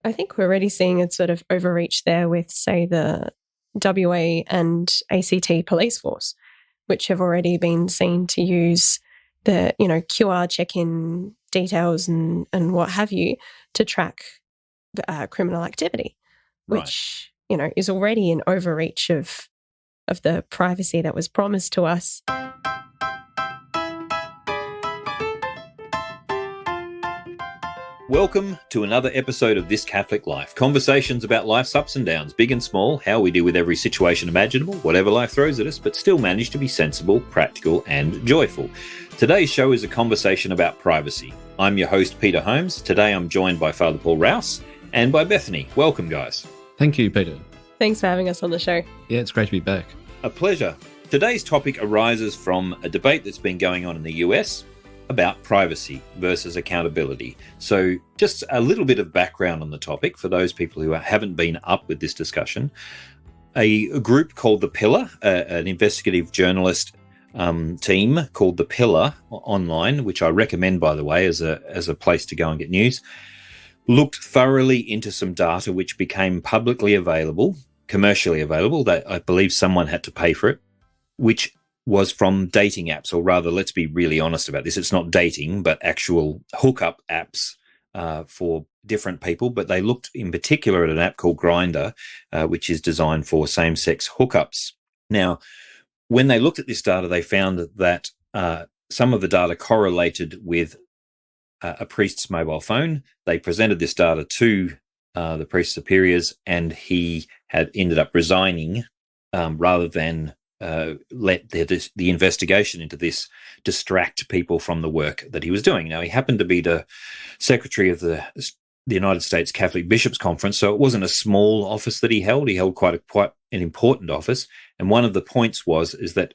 I think we're already seeing a sort of overreach there with, say, the WA and ACT police force, which have already been seen to use the, QR check-in details and what have you to track criminal activity, which, is already an overreach of the privacy that was promised to us. Welcome to another episode of This Catholic Life. Conversations about life's ups and downs, big and small, how we deal with every situation imaginable, whatever life throws at us, but still manage to be sensible, practical, and joyful. Today's show is a conversation about privacy. I'm your host, Peter Holmes. Today I'm joined by Father Paul Rowse and by Bethany. Welcome, guys. Thank you, Peter. Thanks for having us on the show. Yeah, it's great to be back. A pleasure. Today's topic arises from a debate that's been going on in the US about privacy versus accountability. So just a little bit of background on the topic for those people who haven't been up with this discussion. A group called The Pillar, an investigative journalist team called The Pillar online, which I recommend, by the way, as a place to go and get news, looked thoroughly into some data which became publicly available, commercially available, that I believe someone had to pay for it, which was from dating apps, or rather, let's be really honest about this. It's not dating, but actual hookup apps for different people. But they looked in particular at an app called Grindr, which is designed for same-sex hookups. Now, when they looked at this data, they found that some of the data correlated with a priest's mobile phone. They presented this data to the priest's superiors, and he had ended up resigning rather than let the investigation into this distract people from the work that he was doing. Now, he happened to be the secretary of the United States Catholic Bishops' Conference, so it wasn't a small office that he held. He held quite an important office, and one of the points is that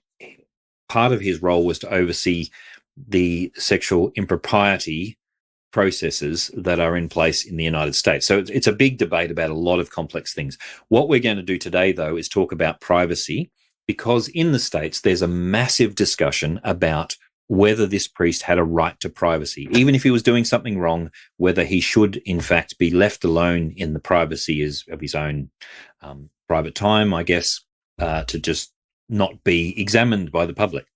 part of his role was to oversee the sexual impropriety processes that are in place in the United States. So it's a big debate about a lot of complex things. What we're going to do today, though, is talk about privacy, because in the States, there's a massive discussion about whether this priest had a right to privacy, even if he was doing something wrong, whether he should, in fact, be left alone in the privacy of his own private time, I guess, to just not be examined by the public.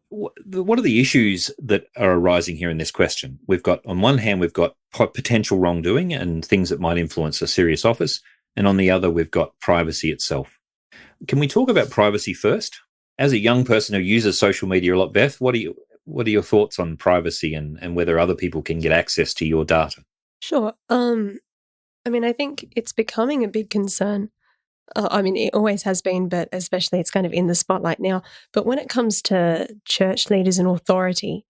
What are the issues that are arising here in this question? On one hand, we've got potential wrongdoing and things that might influence a serious office. And on the other, we've got privacy itself. Can we talk about privacy first? As a young person who uses social media a lot, Beth, what are your thoughts on privacy and whether other people can get access to your data? Sure. I think it's becoming a big concern. It always has been, but especially it's kind of in the spotlight now. But when it comes to church leaders and authority,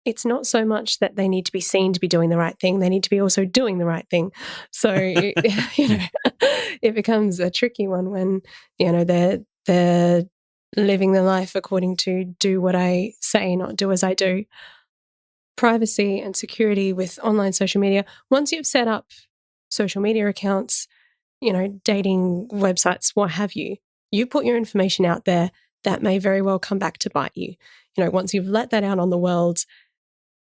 it's not so much that they need to be seen to be doing the right thing. They need to be also doing the right thing. So, it becomes a tricky one when, they're living their life according to do what I say, not do as I do. Privacy and security with online social media. Once you've set up social media accounts, dating websites, what have you, you put your information out there that may very well come back to bite you. Once you've let that out on the world,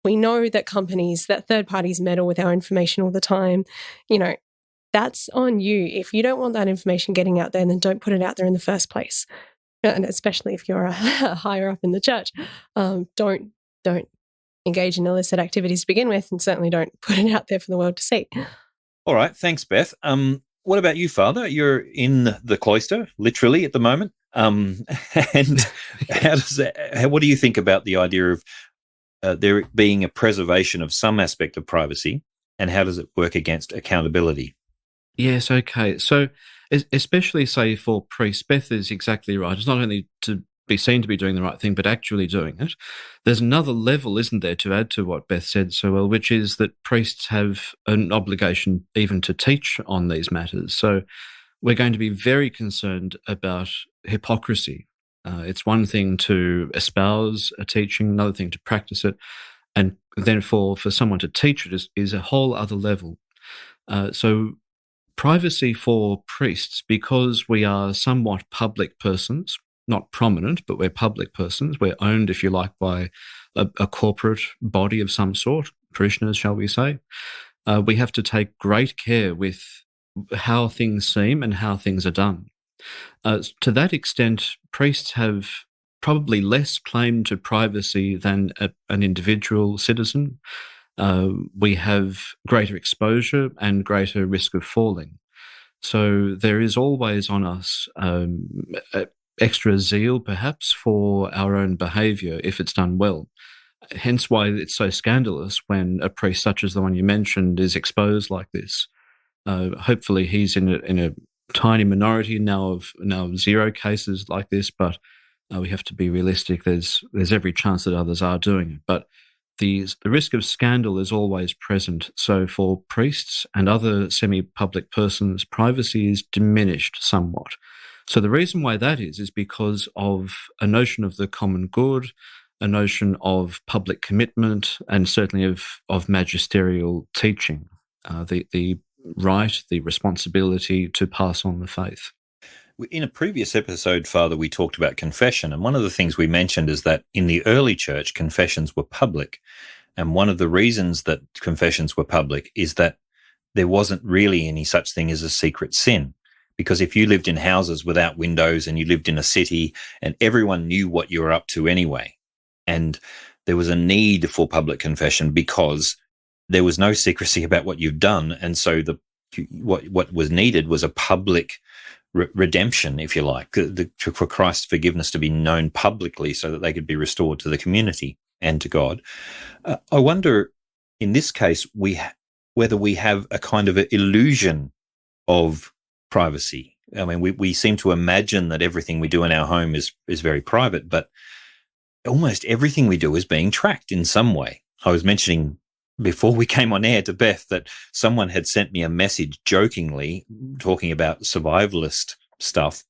we know that third parties meddle with our information all the time. That's on you. If you don't want that information getting out there, then don't put it out there in the first place. And especially if you're higher up in the church, don't engage in illicit activities to begin with, and certainly don't put it out there for the world to see. All right. Thanks, Beth. What about you, Father? You're in the cloister, literally, at the moment. And what do you think about the idea of there being a preservation of some aspect of privacy, and how does it work against accountability? Yes, okay. So especially, say, for priests, Beth is exactly right. It's not only to be seen to be doing the right thing, but actually doing it. There's another level, isn't there, to add to what Beth said so well, which is that priests have an obligation even to teach on these matters. So we're going to be very concerned about hypocrisy. It's one thing to espouse a teaching, another thing to practice it, and then for someone to teach it is a whole other level. So privacy for priests, because we are somewhat public persons, not prominent, but we're public persons. We're owned, if you like, by a corporate body of some sort, parishioners, shall we say. we have to take great care with how things seem and how things are done. To that extent, priests have probably less claim to privacy than an individual citizen. We have greater exposure and greater risk of falling. So there is always on us extra zeal, perhaps, for our own behaviour if it's done well. Hence why it's so scandalous when a priest such as the one you mentioned is exposed like this. Hopefully he's in a tiny minority now of 0 cases like this, but we have to be realistic. There's every chance that others are doing it. But the risk of scandal is always present. So for priests and other semi-public persons, privacy is diminished somewhat. So the reason why that is because of a notion of the common good, a notion of public commitment, and certainly of magisterial teaching, the right, the responsibility to pass on the faith. In a previous episode, Father, we talked about confession, and one of the things we mentioned is that in the early church, confessions were public. And one of the reasons that confessions were public is that there wasn't really any such thing as a secret sin. Because if you lived in houses without windows and you lived in a city and everyone knew what you were up to anyway, and there was a need for public confession because there was no secrecy about what you've done, and so what was needed was a public redemption, if you like, for Christ's forgiveness to be known publicly so that they could be restored to the community and to God. I wonder, in this case, whether we have a kind of an illusion of privacy. I mean, we seem to imagine that everything we do in our home is very private, but almost everything we do is being tracked in some way. I was mentioning before we came on air to Beth that someone had sent me a message jokingly talking about survivalist stuff,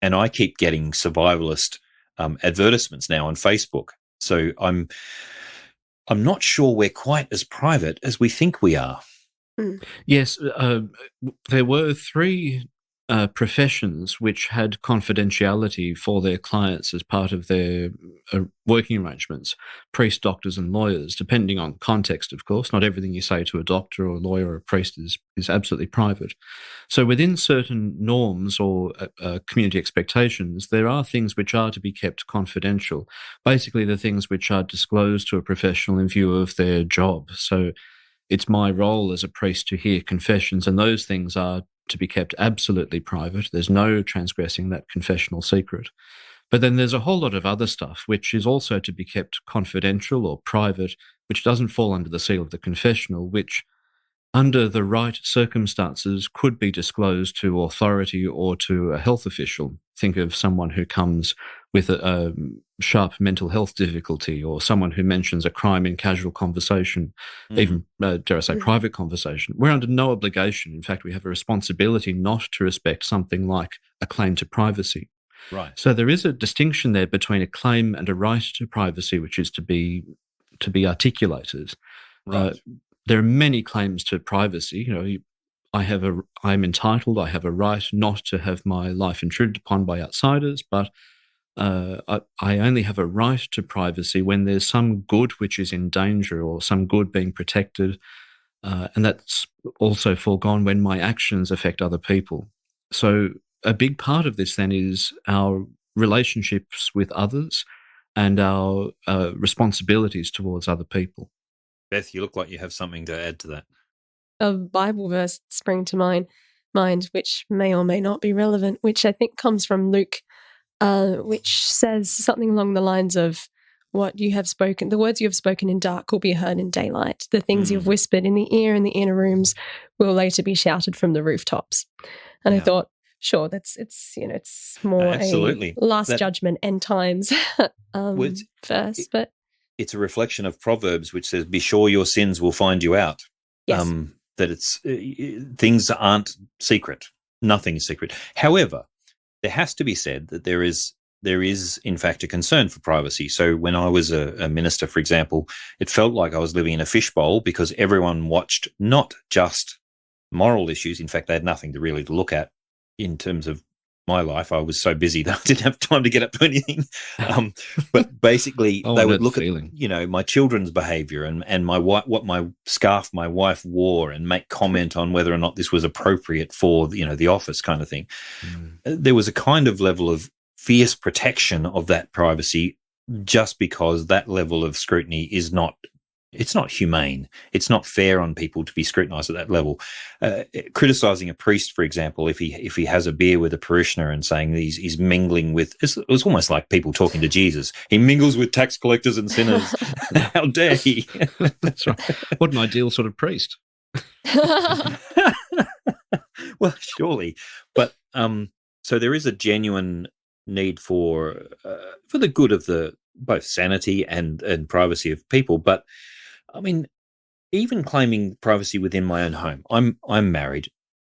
and I keep getting survivalist advertisements now on Facebook. So I'm not sure we're quite as private as we think we are. Yes, there were 3 professions which had confidentiality for their clients as part of their working arrangements: priests, doctors, and lawyers, depending on context, of course. Not everything you say to a doctor or a lawyer or a priest is absolutely private. So within certain norms or community expectations, there are things which are to be kept confidential, basically the things which are disclosed to a professional in view of their job. So it's my role as a priest to hear confessions, and those things are to be kept absolutely private. There's no transgressing that confessional secret. But then there's a whole lot of other stuff which is also to be kept confidential or private, which doesn't fall under the seal of the confessional, which under the right circumstances could be disclosed to authority or to a health official. Think of someone who comes with a sharp mental health difficulty, or someone who mentions a crime in casual conversation, even, dare I say, private conversation. We're under no obligation. In fact, we have a responsibility not to respect something like a claim to privacy. Right. So there is a distinction there between a claim and a right to privacy, which is to be articulated. Right. There are many claims to privacy. You know, I'm entitled, I have a right not to have my life intruded upon by outsiders, but I only have a right to privacy when there's some good which is in danger or some good being protected, and that's also foregone when my actions affect other people. So a big part of this then is our relationships with others and our responsibilities towards other people. Beth, you look like you have something to add to that. A Bible verse sprang to mind, which may or may not be relevant, which I think comes from Luke, which says something along the lines of, what you have spoken, the words you have spoken in dark will be heard in daylight. The things you've whispered in the ear in the inner rooms will later be shouted from the rooftops. And I thought, sure, it's more absolutely a last judgment, end times verse, but it's a reflection of Proverbs, which says, "Be sure your sins will find you out." Yes. That it's things aren't secret. Nothing is secret. However, there has to be said that there is in fact a concern for privacy. So when I was a minister, for example, it felt like I was living in a fishbowl because everyone watched not just moral issues. In fact, they had nothing to really look at in terms of my life, I was so busy that I didn't have time to get up to anything. But basically, they would look at, my children's behaviour and what my scarf my wife wore, and make comment on whether or not this was appropriate for, the office kind of thing. There was a kind of level of fierce protection of that privacy, just because that level of scrutiny is not. It's not humane. It's not fair on people to be scrutinised at that level. Criticising a priest, for example, if he has a beer with a parishioner and saying he's mingling with, it was almost like people talking to Jesus. He mingles with tax collectors and sinners. How dare he? That's right. What an ideal sort of priest. Well, surely, but so there is a genuine need for the good of the both sanity and privacy of people, but. I mean, even claiming privacy within my own home, I'm married.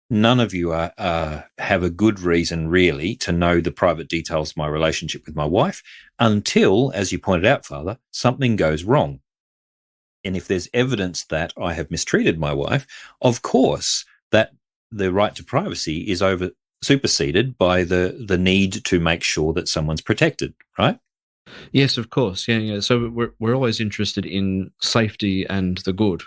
None of you have a good reason really to know the private details of my relationship with my wife until, as you pointed out, Father, something goes wrong. And if there's evidence that I have mistreated my wife, of course, that the right to privacy is superseded by the need to make sure that someone's protected, right? Yes, of course. Yeah. So we're always interested in safety and the good.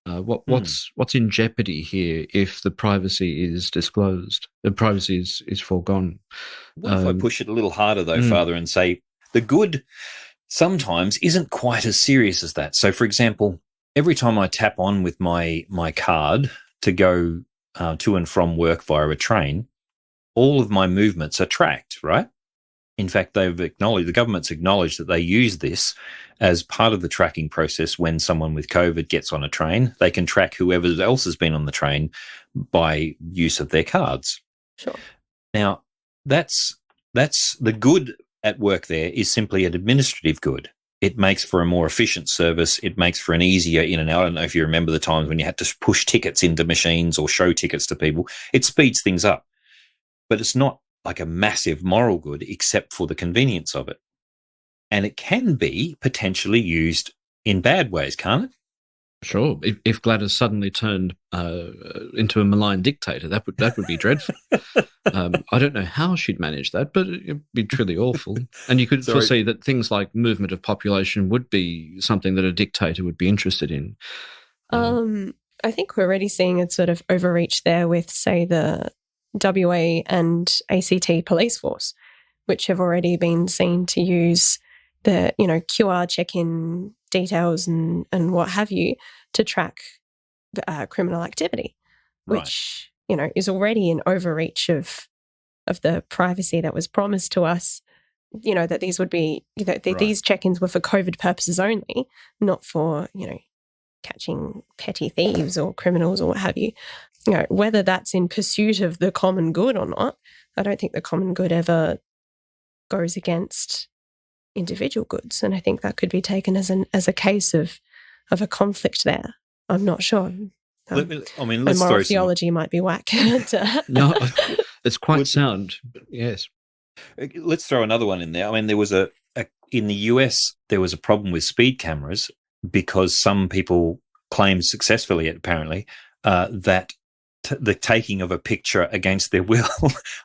What's in jeopardy here if the privacy is disclosed? The privacy is foregone. What if I push it a little harder, though, Father, and say the good sometimes isn't quite as serious as that? So, for example, every time I tap on with my card to go to and from work via a train, all of my movements are tracked, right? In fact, the government's acknowledged that they use this as part of the tracking process. When someone with COVID gets on a train, they can track whoever else has been on the train by use of their cards. Sure. Now, that's the good at work there is simply an administrative good. It makes for a more efficient service. It makes for an easier in and out. I don't know if you remember the times when you had to push tickets into machines or show tickets to people. It speeds things up, but it's not like a massive moral good, except for the convenience of it. And it can be potentially used in bad ways, can't it? Sure. If Gladys suddenly turned into a malign dictator, that would be dreadful. I don't know how she'd manage that, but it'd be truly awful. And you could foresee that things like movement of population would be something that a dictator would be interested in. I think we're already seeing a sort of overreach there with, say, the WA and ACT police force, which have already been seen to use the, QR check-in details and what have you to track criminal activity, which, is already an overreach of the privacy that was promised to us, that these would be, these check-ins were for COVID purposes only, not for, catching petty thieves or criminals or what have you. Whether that's in pursuit of the common good or not, I don't think the common good ever goes against individual goods, and I think that could be taken as a case of a conflict there. I'm not sure. Let's moral theology might be whack. No, it's quite sound. But yes. Let's throw another one in there. I mean, there was in the US there was a problem with speed cameras because some people claimed successfully, apparently, that the taking of a picture against their will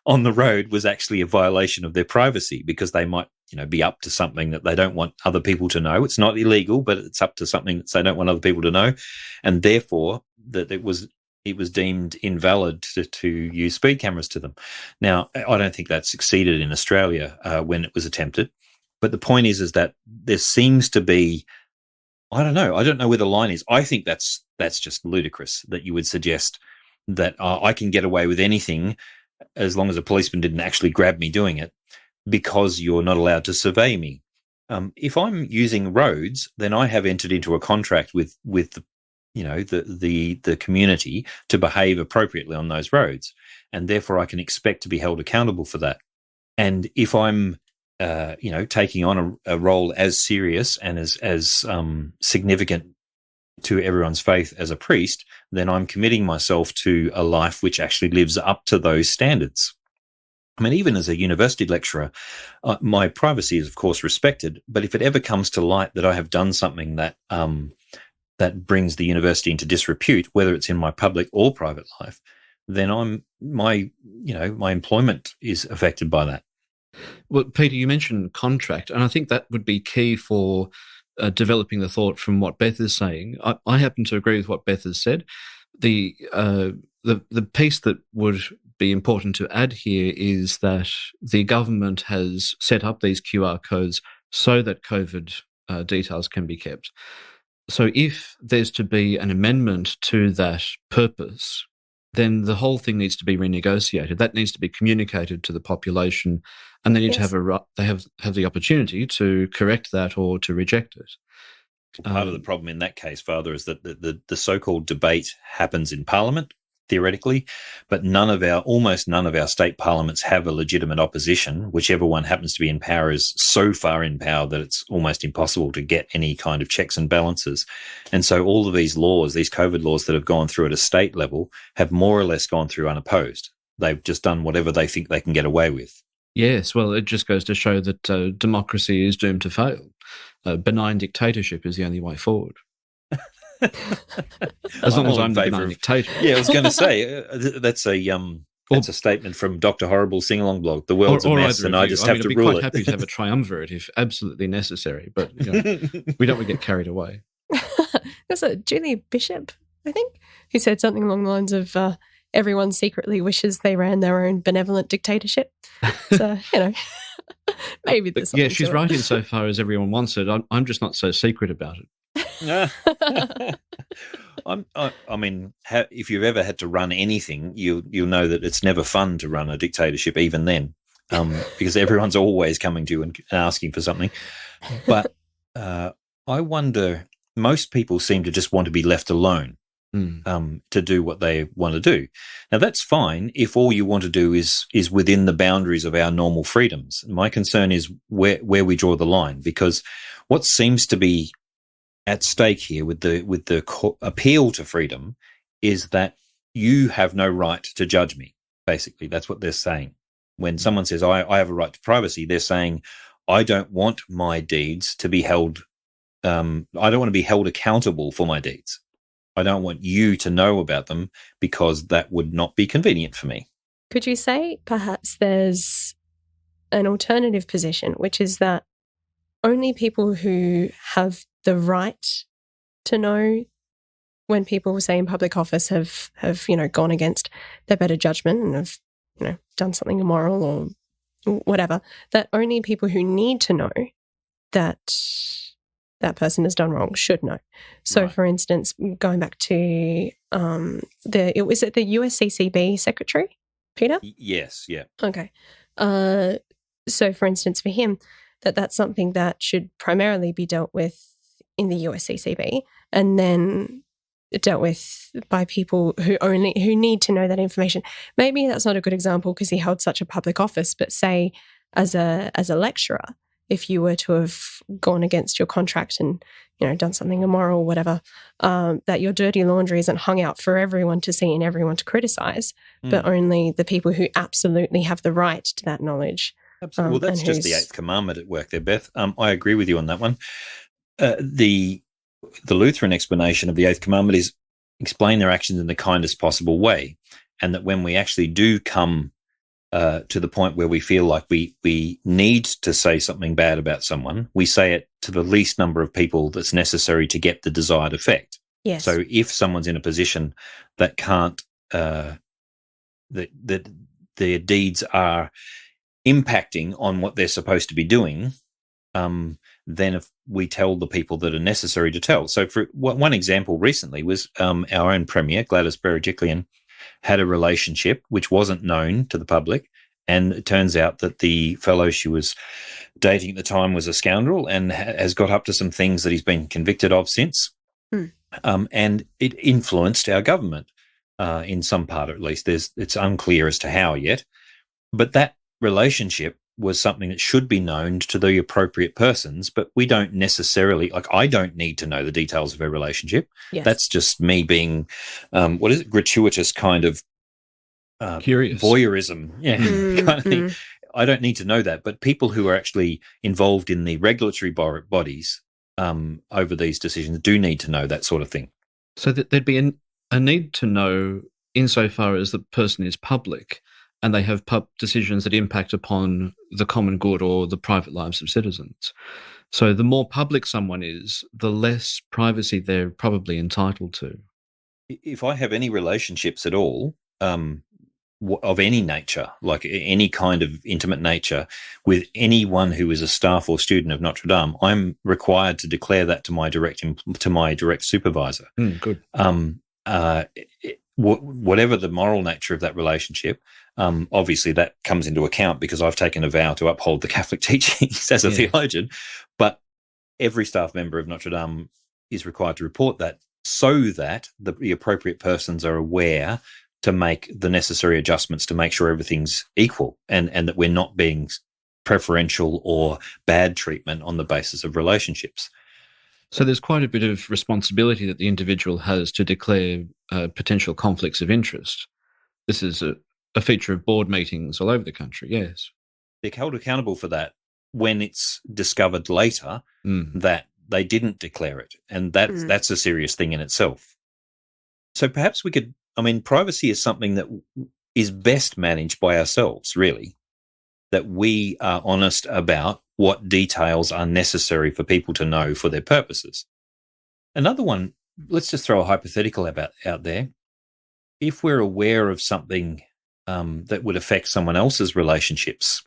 on the road was actually a violation of their privacy, because they might, be up to something that they don't want other people to know. It's not illegal, but it's up to something that they don't want other people to know, and therefore that it was deemed invalid to use speed cameras to them. Now, I don't think that succeeded in Australia when it was attempted, but the point is that there seems to be, I don't know where the line is. I think that's just ludicrous that you would suggest that I can get away with anything as long as a policeman didn't actually grab me doing it, because you're not allowed to survey me. If I'm using roads, then I have entered into a contract with the community to behave appropriately on those roads, and therefore I can expect to be held accountable for that. And if I'm taking on a role as serious and as significant to everyone's faith as a priest, then I'm committing myself to a life which actually lives up to those standards. I mean, even as a university lecturer, my privacy is, of course, respected. But if it ever comes to light that I have done something that that brings the university into disrepute, whether it's in my public or private life, then my employment is affected by that. Well, Peter, you mentioned contract, and I think that would be key for developing the thought from what Beth is saying. I happen to agree with what Beth has said. The piece that would be important to add here is that the government has set up these QR codes so that COVID details can be kept. So if there's to be an amendment to that purpose, then the whole thing needs to be renegotiated. That needs to be communicated to the population, and they need to have the opportunity to correct that or to reject it. Part of the problem in that case, Father, is that the so-called debate happens in Parliament, theoretically, but almost none of our state parliaments have a legitimate opposition. Whichever one happens to be in power is so far in power that it's almost impossible to get any kind of checks and balances. And so all of these laws, these COVID laws that have gone through at a state level, have more or less gone through unopposed. They've just done whatever they think they can get away with. Yes, well, it just goes to show that democracy is doomed to fail. Benign dictatorship is the only way forward. As long as I'm the benign dictator. Yeah, I was going to say that's a statement from Dr. Horrible's sing-along blog. The world's a mess, and I just have to rule it. I'd be quite happy to have a triumvirate if absolutely necessary, but we don't want to get carried away. There's a Julia Bishop, I think, who said something along the lines of everyone secretly wishes they ran their own benevolent dictatorship. So, maybe there's something. Yeah, she's right insofar as everyone wants it. I'm just not so secret about it. I mean, if you've ever had to run anything, you'll know that it's never fun to run a dictatorship, even then, because everyone's always coming to you and asking for something. But I wonder, most people seem to just want to be left alone to do what they want to do. Now, that's fine if all you want to do is within the boundaries of our normal freedoms. My concern is where we draw the line, because what seems to be at stake here with the appeal to freedom is that you have no right to judge me. Basically, that's what they're saying. When someone says, I have a right to privacy, they're saying, I don't want my deeds to be held, I don't want to be held accountable for my deeds. I don't want you to know about them because that would not be convenient for me. Could you say perhaps there's an alternative position, which is that only people who have the right to know, when people say in public office have gone against their better judgment and have done something immoral or whatever, that only people who need to know that that person has done wrong should know. So, right. For instance, going back to the USCCB secretary, Peter? Yes, yeah. Okay. So, for instance, for him, that's something that should primarily be dealt with in the USCCB and then dealt with by people who need to know that information. Maybe that's not a good example because he held such a public office, but say as a lecturer, if you were to have gone against your contract and done something immoral or whatever, that your dirty laundry isn't hung out for everyone to see and everyone to criticize, but only the people who absolutely have the right to that knowledge. Absolutely. Well, that's just the Eighth Commandment at work there, Beth. I agree with you on that one. The Lutheran explanation of the Eighth Commandment is explain their actions in the kindest possible way, and that when we actually do come to the point where we feel like we need to say something bad about someone, we say it to the least number of people that's necessary to get the desired effect. Yes. So if someone's in a position that can't, that their deeds are impacting on what they're supposed to be doing, then if we tell the people that are necessary to tell. So for one example recently was our own Premier, Gladys Berejiklian, had a relationship which wasn't known to the public, and it turns out that the fellow she was dating at the time was a scoundrel and has got up to some things that he's been convicted of since. And it influenced our government in some part, at least. It's unclear as to how yet, but that relationship was something that should be known to the appropriate persons, but we don't necessarily, I don't need to know the details of a relationship. Yes. That's just me being, gratuitous kind of curious voyeurism, kind of thing. I don't need to know that, but people who are actually involved in the regulatory bodies over these decisions do need to know that sort of thing. So that there'd be a need to know insofar as the person is public and they have decisions that impact upon the common good or the private lives of citizens. So the more public someone is, the less privacy they're probably entitled to. If I have any relationships at all, of any nature, like any kind of intimate nature, with anyone who is a staff or student of Notre Dame, I'm required to declare that to my direct supervisor. Good. Whatever the moral nature of that relationship, obviously that comes into account because I've taken a vow to uphold the Catholic teachings as a theologian. But every staff member of Notre Dame is required to report that so that the appropriate persons are aware to make the necessary adjustments to make sure everything's equal and that we're not being preferential or bad treatment on the basis of relationships. So there's quite a bit of responsibility that the individual has to declare potential conflicts of interest. This is a feature of board meetings all over the country, yes. They're held accountable for that when it's discovered later that they didn't declare it, and that's a serious thing in itself. So perhaps we could, privacy is something that is best managed by ourselves, really, that we are honest about what details are necessary for people to know for their purposes. Another one, let's just throw a hypothetical out there. If we're aware of something that would affect someone else's relationships,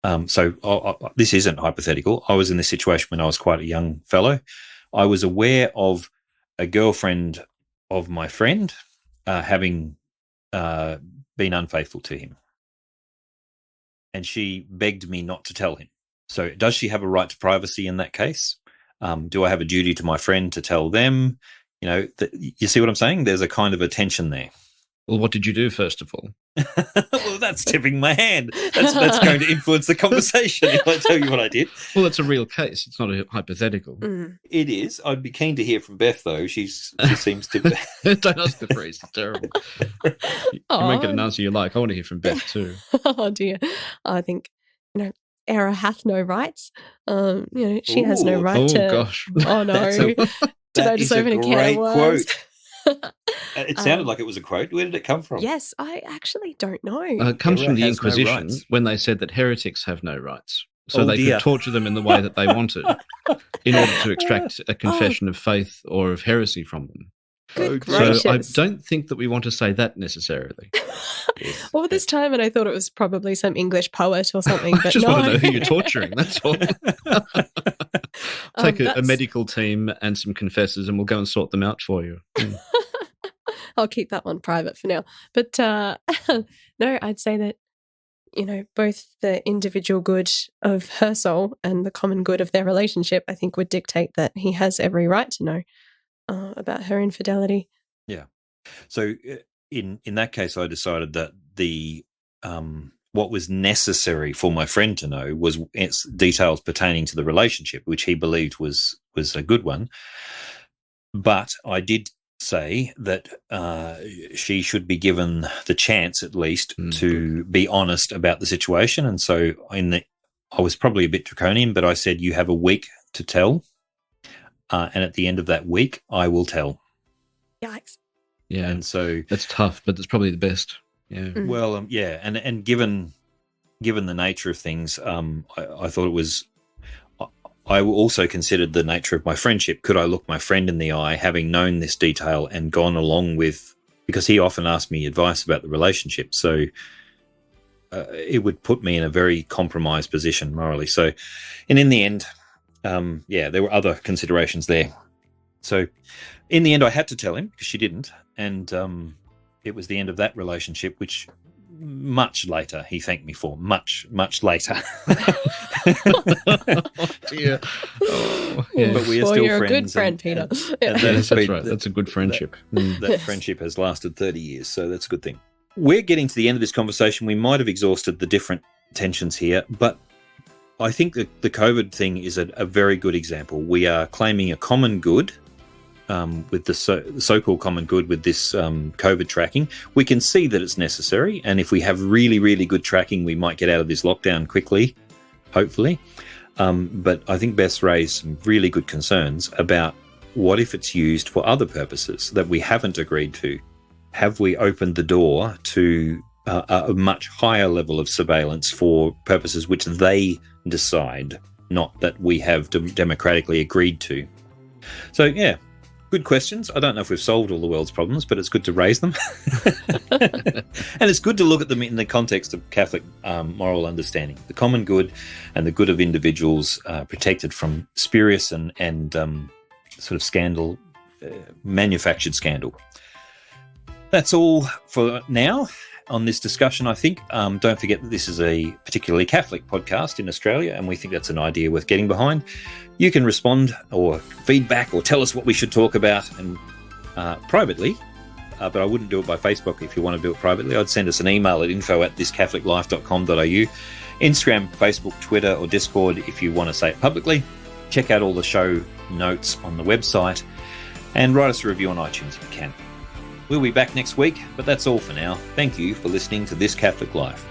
this isn't hypothetical. I was in this situation when I was quite a young fellow. I was aware of a girlfriend of my friend having been unfaithful to him. And she begged me not to tell him. So does she have a right to privacy in that case? Do I have a duty to my friend to tell them? You see what I'm saying? There's a kind of a tension there. Well, what did you do, first of all? Well, that's tipping my hand. That's going to influence the conversation if I tell you what I did. Well, it's a real case. It's not a hypothetical. It is. I'd be keen to hear from Beth, though. She seems to... Don't ask the priest. It's terrible. You might get an answer you like. I want to hear from Beth, too. Oh, dear. I think, error hath no rights. She has no right to... Oh, gosh. Oh, no. Did I just open a can of worms? Quote. It sounded like it was a quote. Where did it come from? Yes, I actually don't know. It comes from the Inquisition when they said that heretics have no rights. So they could torture them in the way that they wanted in order to extract a confession of faith or of heresy from them. Good gracious. So I don't think that we want to say that necessarily. All this time, and I thought it was probably some English poet or something. I just want to know who you're torturing, that's all. Take a medical team and some confessors and we'll go and sort them out for you. I'll keep that one private for now. But no, I'd say that, both the individual good of her soul and the common good of their relationship, I think would dictate that he has every right to know about her infidelity. Yeah. So in that case, I decided that the what was necessary for my friend to know was details pertaining to the relationship, which he believed was a good one. But I did say that she should be given the chance, at least, to be honest about the situation. And so I was probably a bit draconian, but I said, you have a week to tell. And at the end of that week, I will tell. Yikes. Yeah. And so that's tough, but that's probably the best. Yeah. Well, and given the nature of things, I thought it was. I also considered the nature of my friendship. Could I look my friend in the eye, having known this detail and gone along with? Because he often asked me advice about the relationship, so it would put me in a very compromised position morally. So, and in the end, there were other considerations there. So, in the end, I had to tell him because she didn't, and it was the end of that relationship, which much later he thanked me for. Much later. Oh, dear. Oh, yeah. But we are still you're friends. A good friend, Peter. That's right. That's a good friendship. That friendship has lasted 30 years, so that's a good thing. We're getting to the end of this conversation. We might have exhausted the different tensions here, but I think that the COVID thing is a very good example. We are claiming a common good with the so-called common good with this COVID tracking. We can see that it's necessary, and if we have really, really good tracking, we might get out of this lockdown quickly, hopefully. But I think Beth's raised some really good concerns about what if it's used for other purposes that we haven't agreed to. have we opened the door to a much higher level of surveillance for purposes which they decide, not that we have democratically agreed to? So, yeah, good questions. I don't know if we've solved all the world's problems, but it's good to raise them. And it's good to look at them in the context of Catholic moral understanding, the common good and the good of individuals protected from spurious and sort of scandal, manufactured scandal. That's all for now on this discussion, I think. Don't forget that this is a particularly Catholic podcast in Australia, and we think that's an idea worth getting behind. You can respond or feedback or tell us what we should talk about and privately, but I wouldn't do it by Facebook. If you want to do it privately, I'd send us an email at info@thiscatholiclife.com.au, Instagram, Facebook, Twitter, or Discord if you want to say it publicly. Check out all the show notes on the website and write us a review on iTunes if you can. We'll be back next week, but that's all for now. Thank you for listening to This Catholic Life.